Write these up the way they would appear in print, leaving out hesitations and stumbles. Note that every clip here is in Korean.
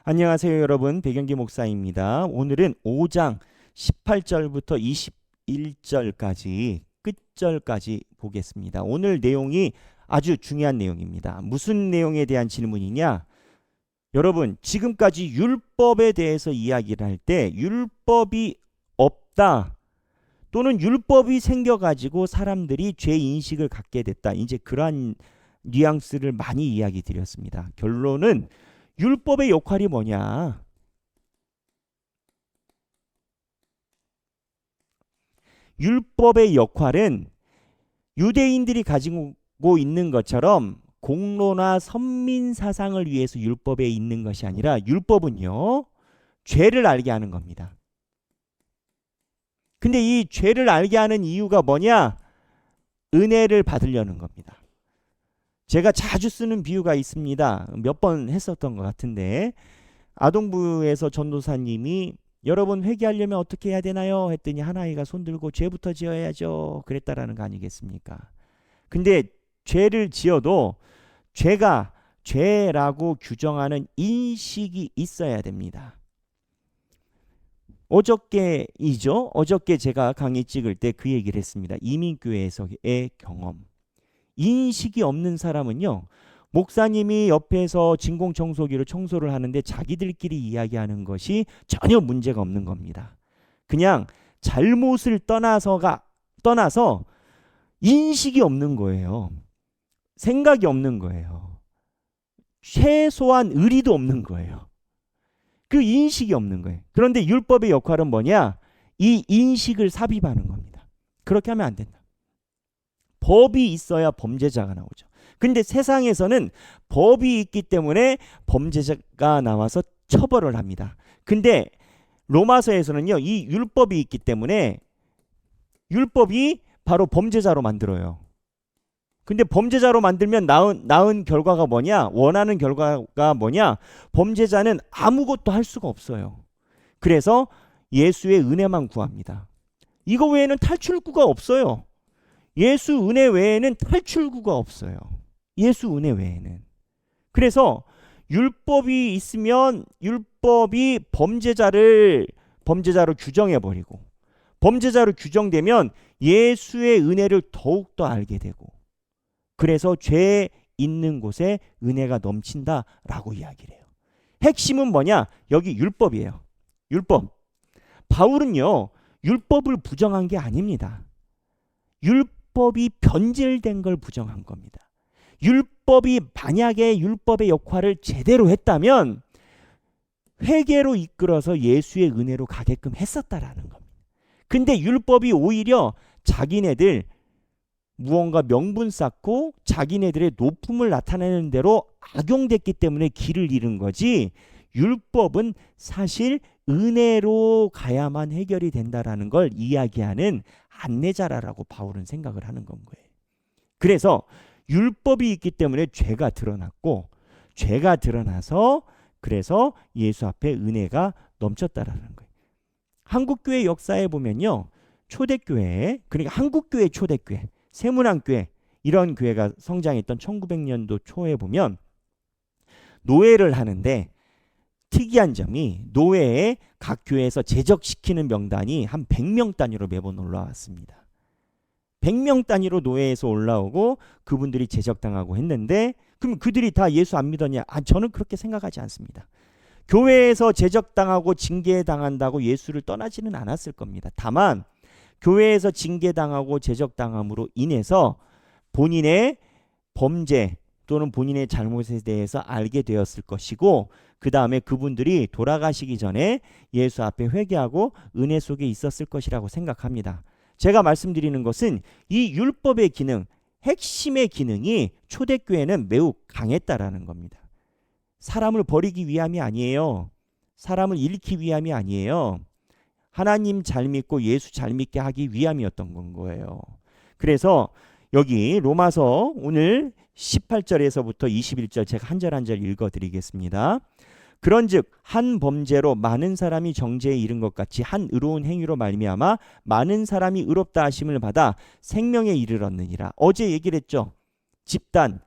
안녕하세요, 여러분. 백영기 목사입니다. 오늘은 5장 18절부터 21절까지 끝절까지 보겠습니다. 오늘 내용이 아주 중요한 내용입니다. 무슨 내용에 대한 질문이냐? 여러분, 지금까지 율법에 대해서 이야기를 할 때 율법이 없다 또는 율법이 생겨가지고 사람들이 죄 인식을 갖게 됐다. 이제 그러한 뉘앙스를 많이 이야기 드렸습니다. 결론은 율법의 역할이 뭐냐? 율법의 역할은 유대인들이 가지고 있는 것처럼 공로나 선민 사상을 위해서 율법에 있는 것이 아니라 율법은요, 죄를 알게 하는 겁니다. 근데 이 죄를 알게 하는 이유가 뭐냐? 은혜를 받으려는 겁니다. 제가 자주 쓰는 비유가 있습니다. 몇 번 했었던 것 같은데, 아동부에서 전도사님이 여러분 회개하려면 어떻게 해야 되나요? 했더니 한 아이가 손들고 죄부터 지어야죠. 그랬다라는 거 아니겠습니까? 근데 죄를 지어도 죄가 죄라고 규정하는 인식이 있어야 됩니다. 어저께 제가 강의 찍을 때 그 얘기를 했습니다. 이민교회에서의 경험. 인식이 없는 사람은요, 목사님이 옆에서 진공청소기로 청소를 하는데 자기들끼리 이야기하는 것이 전혀 문제가 없는 겁니다. 그냥 잘못을 떠나서 인식이 없는 거예요. 생각이 없는 거예요. 최소한 의리도 없는 거예요. 그 인식이 없는 거예요. 그런데 율법의 역할은 뭐냐? 이 인식을 삽입하는 겁니다. 그렇게 하면 안 된다. 법이 있어야 범죄자가 나오죠. 근데 세상에서는 법이 있기 때문에 범죄자가 나와서 처벌을 합니다. 근데 로마서에서는요, 이 율법이 있기 때문에 율법이 바로 범죄자로 만들어요. 근데 범죄자로 만들면 나은 결과가 뭐냐? 원하는 결과가 뭐냐? 범죄자는 아무것도 할 수가 없어요. 그래서 예수의 은혜만 구합니다. 이거 외에는 탈출구가 없어요. 예수 은혜 외에는 탈출구가 없어요. 예수 은혜 외에는. 그래서 율법이 있으면 율법이 범죄자로 규정해버리고, 범죄자로 규정되면 예수의 은혜를 더욱더 알게 되고, 그래서 죄 있는 곳에 은혜가 넘친다라고 이야기를 해요. 핵심은 뭐냐? 여기 율법이에요. 율법. 바울은요, 율법을 부정한 게 아닙니다. 율법이 변질된 걸 부정한 겁니다. 율법이 만약에 율법의 역할을 제대로 했다면 회개로 이끌어서 예수의 은혜로 가게끔 했었다라는 겁니다. 근데 율법이 오히려 자기네들 무언가 명분 쌓고 자기네들의 높음을 나타내는 대로 악용됐기 때문에 길을 잃은 거지, 율법은 사실 은혜로 가야만 해결이 된다라는 걸 이야기하는 안내자라고 바울은 생각을 하는 건 거예요. 그래서 율법이 있기 때문에 죄가 드러났고, 죄가 드러나서 그래서 예수 앞에 은혜가 넘쳤다라는 거예요. 한국교회 역사에 보면요, 초대교회, 그러니까 한국교회 초대교회, 세문안교회, 이런 교회가 성장했던 1900년도 초에 보면 노회를 하는데 특이한 점이 노회에 각 교회에서 제적시키는 명단이 한 100명 단위로 매번 올라왔습니다. 100명 단위로 노회에서 올라오고 그분들이 제적당하고 했는데, 그럼 그들이 다 예수 안 믿었냐? 저는 그렇게 생각하지 않습니다. 교회에서 제적당하고 징계당한다고 예수를 떠나지는 않았을 겁니다. 다만 교회에서 징계당하고 제적당함으로 인해서 본인의 범죄 또는 본인의 잘못에 대해서 알게 되었을 것이고, 그 다음에 그분들이 돌아가시기 전에 예수 앞에 회개하고 은혜 속에 있었을 것이라고 생각합니다. 제가 말씀드리는 것은 이 율법의 기능, 핵심의 기능이 초대교회는 매우 강했다라는 겁니다. 사람을 버리기 위함이 아니에요. 사람을 잃기 위함이 아니에요. 하나님 잘 믿고 예수 잘 믿게 하기 위함이었던 거예요. 그래서 여기 로마서 오늘 18절에서부터 21절 제가 한 절 한 절 읽어드리겠습니다. 그런즉 한 범죄로 많은 사람이 정죄에 이른 것 같이 한 의로운 행위로 말미암아 많은 사람이 의롭다 하심을 받아 생명에 이르렀느니라. 어제 얘기를 했죠. 집단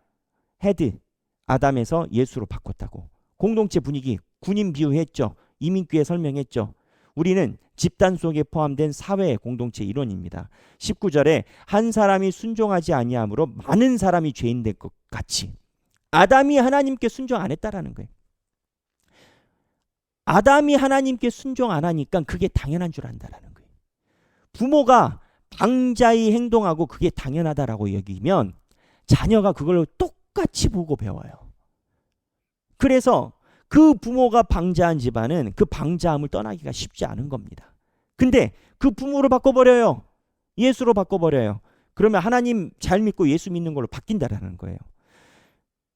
헤드 아담에서 예수로 바꿨다고. 공동체 분위기, 군인 비유했죠. 이민교회 설명했죠. 우리는 집단 속에 포함된 사회 공동체 일원입니다. 19절에 한 사람이 순종하지 아니함으로 많은 사람이 죄인 될 것 같이. 아담이 하나님께 순종 안 했다라는 거예요. 아담이 하나님께 순종 안 하니까 그게 당연한 줄 안다라는 거예요. 부모가 방자히 행동하고 그게 당연하다라고 여기면 자녀가 그걸 똑같이 보고 배워요. 그래서 그 부모가 방자한 집안은 그 방자함을 떠나기가 쉽지 않은 겁니다. 근데 그 부모를 바꿔버려요. 예수로 바꿔버려요. 그러면 하나님 잘 믿고 예수 믿는 걸로 바뀐다라는 거예요.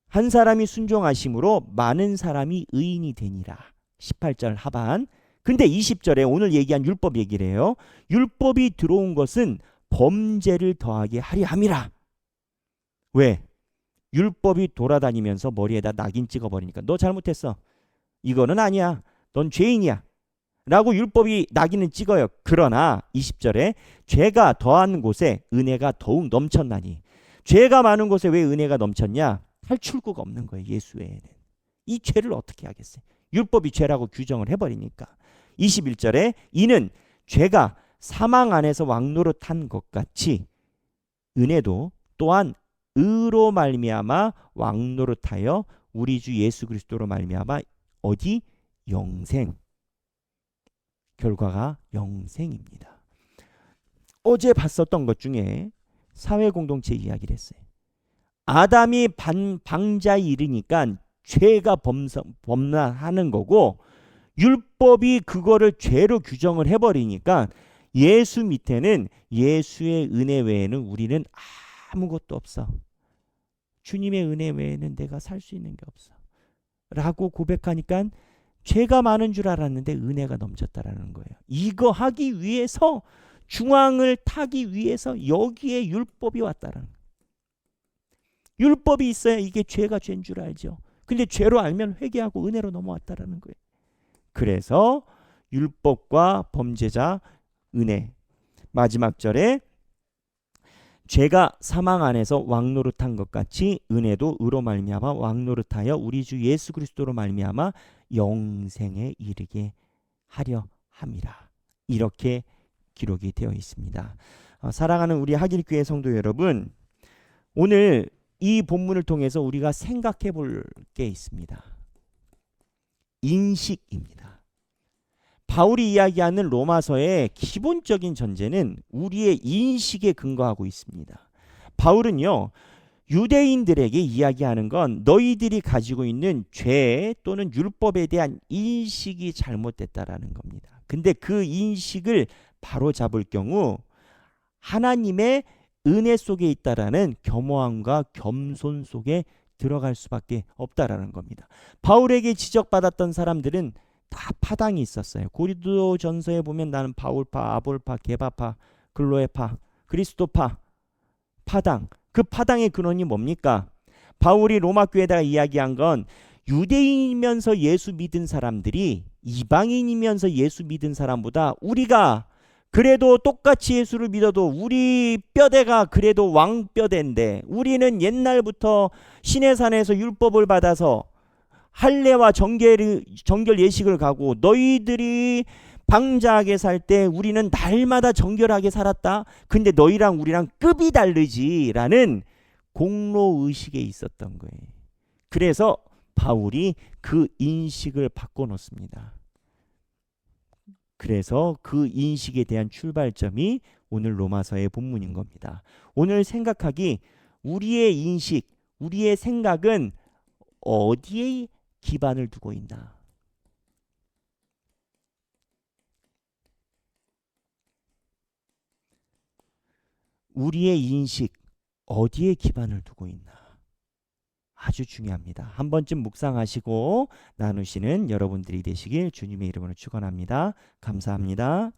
한 사람이 순종하심으로 많은 사람이 의인이 되니라. 18절 하반. 근데 20절에 오늘 얘기한 율법 얘기를 해요. 율법이 들어온 것은 범죄를 더하게 하려 함이라. 왜? 율법이 돌아다니면서 머리에다 낙인 찍어버리니까 너 잘못했어. 이거는 아니야. 넌 죄인이야. 라고 율법이 낙인을 찍어요. 그러나 20절에 죄가 더한 곳에 은혜가 더욱 넘쳤나니. 죄가 많은 곳에 왜 은혜가 넘쳤냐? 할 출구가 없는 거예요. 예수 외에는. 이 죄를 어떻게 하겠어요? 율법이 죄라고 규정을 해버리니까. 21절에 이는 죄가 사망 안에서 왕노릇한 것 같이 은혜도 또한 의로 말미암아 왕노릇하여 우리 주 예수 그리스도로 말미암아 어디? 영생. 결과가 영생입니다. 어제 봤었던 것 중에 사회 공동체 이야기를 했어요. 아담이 방자에 이르니까 죄가 범람하는 거고 율법이 그거를 죄로 규정을 해버리니까 예수 밑에는 예수의 은혜 외에는 우리는 아무것도 없어. 주님의 은혜 외에는 내가 살 수 있는 게 없어. 라고 고백하니까 죄가 많은 줄 알았는데 은혜가 넘쳤다라는 거예요. 이거 하기 위해서 중앙을 타기 위해서 여기에 율법이 왔다라는 거예요. 율법이 있어야 이게 죄가 죄인 줄 알죠. 근데 죄로 알면 회개하고 은혜로 넘어왔다라는 거예요. 그래서 율법과 범죄자 은혜. 마지막 절에 죄가 사망 안에서 왕노릇한 것 같이 은혜도 의로 말미암아 왕노릇하여 우리 주 예수 그리스도로 말미암아 영생에 이르게 하려 함이라. 이렇게 기록이 되어 있습니다. 사랑하는 우리 하길교회 성도 여러분, 오늘 이 본문을 통해서 우리가 생각해 볼 게 있습니다. 인식입니다. 바울이 이야기하는 로마서의 기본적인 전제는 우리의 인식에 근거하고 있습니다. 바울은요, 유대인들에게 이야기하는 건 너희들이 가지고 있는 죄 또는 율법에 대한 인식이 잘못됐다라는 겁니다. 근데 그 인식을 바로잡을 경우 하나님의 은혜 속에 있다라는 겸허함과 겸손 속에 들어갈 수밖에 없다라는 겁니다. 바울에게 지적받았던 사람들은 다 파당이 있었어요. 고린도전서에 보면 나는 바울파, 아볼파, 게바파, 글로에파, 그리스도파, 파당. 그 파당의 근원이 뭡니까? 바울이 로마 교회에다가 이야기한 건 유대인이면서 예수 믿은 사람들이 이방인이면서 예수 믿은 사람보다 우리가 그래도 똑같이 예수를 믿어도 우리 뼈대가 그래도 왕뼈대인데 우리는 옛날부터 시내산에서 율법을 받아서 할례와 정결 예식을 가고 너희들이 방자하게 살 때 우리는 날마다 정결하게 살았다. 근데 너희랑 우리랑 급이 다르지라는 공로의식에 있었던 거예요. 그래서 바울이 그 인식을 바꿔놓습니다. 그래서 그 인식에 대한 출발점이 오늘 로마서의 본문인 겁니다. 오늘 생각하기 우리의 인식, 우리의 생각은 어디에 기반을 두고 있나? 우리의 인식 어디에 기반을 두고 있나? 아주 중요합니다. 한 번쯤 묵상하시고 나누시는 여러분들이 되시길 주님의 이름으로 축원합니다. 감사합니다.